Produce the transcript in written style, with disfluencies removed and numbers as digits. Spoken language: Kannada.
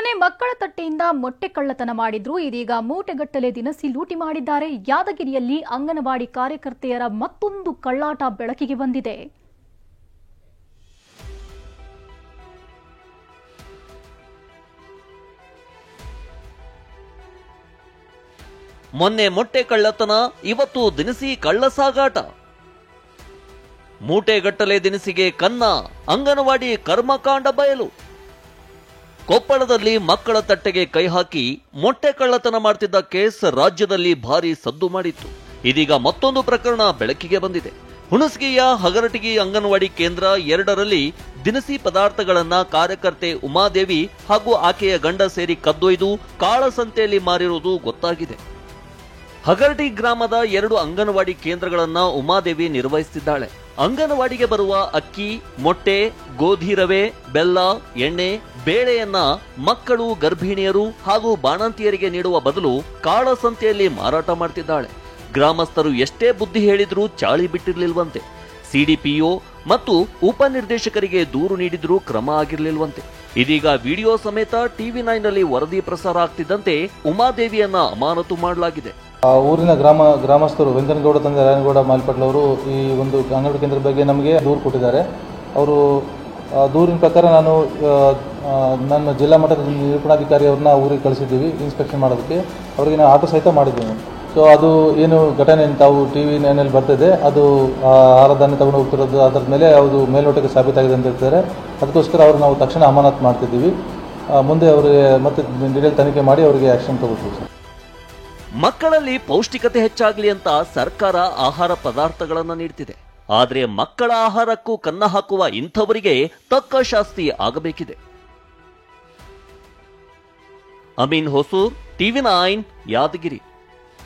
ಮೊನ್ನೆ ಮಕ್ಕಳ ತಟ್ಟೆಯಿಂದ ಮೊಟ್ಟೆ ಕಳ್ಳತನ ಮಾಡಿದ್ರು. ಇದೀಗ ಮೂಟೆಗಟ್ಟಲೆ ದಿನಸಿ ಲೂಟಿ ಮಾಡಿದ್ದಾರೆ. ಯಾದಗಿರಿಯಲ್ಲಿ ಅಂಗನವಾಡಿ ಕಾರ್ಯಕರ್ತೆಯರ ಮತ್ತೊಂದು ಕಳ್ಳಾಟ ಬೆಳಕಿಗೆ ಬಂದಿದೆ. ಮೊನ್ನೆ ಮೊಟ್ಟೆ ಕಳ್ಳತನ, ಇವತ್ತು ದಿನಸಿ ಕಳ್ಳ ಸಾಗಾಟ. ಮೂಟೆಗಟ್ಟಲೆ ದಿನಸಿಗೆ ಕನ್ನ, ಅಂಗನವಾಡಿ ಕರ್ಮಕಾಂಡ ಬಯಲು. ಕೊಪ್ಪಳದಲ್ಲಿ ಮಕ್ಕಳ ತಟ್ಟೆಗೆ ಕೈ ಹಾಕಿ ಮೊಟ್ಟೆ ಕಳ್ಳತನ ಮಾಡ್ತಿದ್ದ ಕೇಸ್ ರಾಜ್ಯದಲ್ಲಿ ಭಾರಿ ಸದ್ದು ಮಾಡಿತ್ತು. ಇದೀಗ ಮತ್ತೊಂದು ಪ್ರಕರಣ ಬೆಳಕಿಗೆ ಬಂದಿದೆ. ಹುಣಸಗಿಯ ಹಗರಟಗಿ ಅಂಗನವಾಡಿ ಕೇಂದ್ರ 2ರಲ್ಲಿ ದಿನಸಿ ಪದಾರ್ಥಗಳನ್ನ ಕಾರ್ಯಕರ್ತೆ ಉಮಾದೇವಿ ಹಾಗೂ ಆಕೆಯ ಗಂಡ ಸೇರಿ ಕದ್ದೊಯ್ದು ಕಾಳಸಂತೆಯಲ್ಲಿ ಮಾರಿರುವುದು ಗೊತ್ತಾಗಿದೆ. ಹಗರಟಿ ಗ್ರಾಮದ 2 ಅಂಗನವಾಡಿ ಕೇಂದ್ರಗಳನ್ನ ಉಮಾದೇವಿ ನಿರ್ವಹಿಸುತ್ತಿದ್ದಾಳೆ. ಅಂಗನವಾಡಿಗೆ ಬರುವ ಅಕ್ಕಿ, ಮೊಟ್ಟೆ, ಗೋಧಿ ರವೆ, ಬೆಲ್ಲ, ಎಣ್ಣೆ, ಬೇಳೆಯನ್ನ ಮಕ್ಕಳು, ಗರ್ಭಿಣಿಯರು ಹಾಗೂ ಬಾಣಂತಿಯರಿಗೆ ನೀಡುವ ಬದಲು ಕಾಳಸಂತೆಯಲ್ಲಿ ಮಾರಾಟ ಮಾಡ್ತಿದ್ದಾಳೆ. ಗ್ರಾಮಸ್ಥರು ಎಷ್ಟೇ ಬುದ್ಧಿ ಹೇಳಿದ್ರೂ ಚಾಳಿ ಬಿಟ್ಟಿರ್ಲಿಲ್ವಂತೆ. ಸಿಡಿಪಿಒ ಮತ್ತು ಉಪನಿರ್ದೇಶಕರಿಗೆ ದೂರು ನೀಡಿದ್ರೂ ಕ್ರಮ ಆಗಿರ್ಲಿಲ್ವಂತೆ. ಇದೀಗ ವಿಡಿಯೋ ಸಮೇತ ಟಿವಿ9ನಲ್ಲಿ ವರದಿ ಪ್ರಸಾರ ಆಗ್ತಿದ್ದಂತೆ ಉಮಾದೇವಿಯನ್ನ ಅಮಾನತು ಮಾಡಲಾಗಿದೆ. ಊರಿನ ಗ್ರಾಮಸ್ಥರು ವೆಂಕನಗೌಡ ತಂದೆ ರಾಯನಗೌಡ ಮಾಲ್ಪಟ್ಲ ಅವರು ಈ ಒಂದು ಅಂಗನವಾಡಿ ಕೇಂದ್ರದ ಬಗ್ಗೆ ನಮಗೆ ದೂರು ಕೊಟ್ಟಿದ್ದಾರೆ. ಅವರು ದೂರಿನ ಪ್ರಕಾರ ನನ್ನ ಜಿಲ್ಲಾ ಮಟ್ಟದ ನಿರೂಪಣಾಧಿಕಾರಿ ಅವ್ರನ್ನ ಊರಿಗೆ ಕಳಿಸಿದ್ದೀವಿ ಇನ್ಸ್ಪೆಕ್ಷನ್ ಮಾಡೋದಕ್ಕೆ. ಅವರಿಗೆ ನಾವು ಆಟೋ ಸಹಿತ ಮಾಡಿದ್ದೀವಿ. ಸೊ ಅದು ಏನು ಘಟನೆ ತಾವು ಟಿವಿ9ನಲ್ಲಿ ಬರ್ತಿದೆ, ಅದು ಆಹಾರಧಾನ್ಯ ತಗೊಂಡು ಹೋಗ್ತಿರೋದು, ಅದರ ಮೇಲೆ ಅದು ಮೇಲ್ನೋಟಕ್ಕೆ ಸಾಬೀತಾಗಿದೆ ಅಂತ ಹೇಳ್ತಾರೆ. ಅದಕ್ಕೋಸ್ಕರ ಅವ್ರು ನಾವು ತಕ್ಷಣ ಅಮಾನತು ಮಾಡ್ತಿದ್ದೀವಿ. ಮುಂದೆ ಅವರಿಗೆ ಮತ್ತೆ ಡೀಟೇಲ್ ತನಿಖೆ ಮಾಡಿ ಅವರಿಗೆ ಆಕ್ಷನ್ ತಗೋತೀವಿ ಸರ್. ಮಕ್ಕಳಲ್ಲಿ ಪೌಷ್ಟಿಕತೆ ಹೆಚ್ಚಾಗಲಿ ಅಂತ ಸರ್ಕಾರ ಆಹಾರ ಪದಾರ್ಥಗಳನ್ನು ನೀಡ್ತಿದೆ. ಆದರೆ ಮಕ್ಕಳ ಆಹಾರಕ್ಕೂ ಕನ್ನ ಹಾಕುವ ಇಂಥವರಿಗೆ ತಕ್ಕ ಶಾಸ್ತಿ ಆಗಬೇಕಿದೆ. ಅಮೀನ್ ಹೊಸೂರ್, ಟಿವಿ9 ಯಾದಗಿರಿ.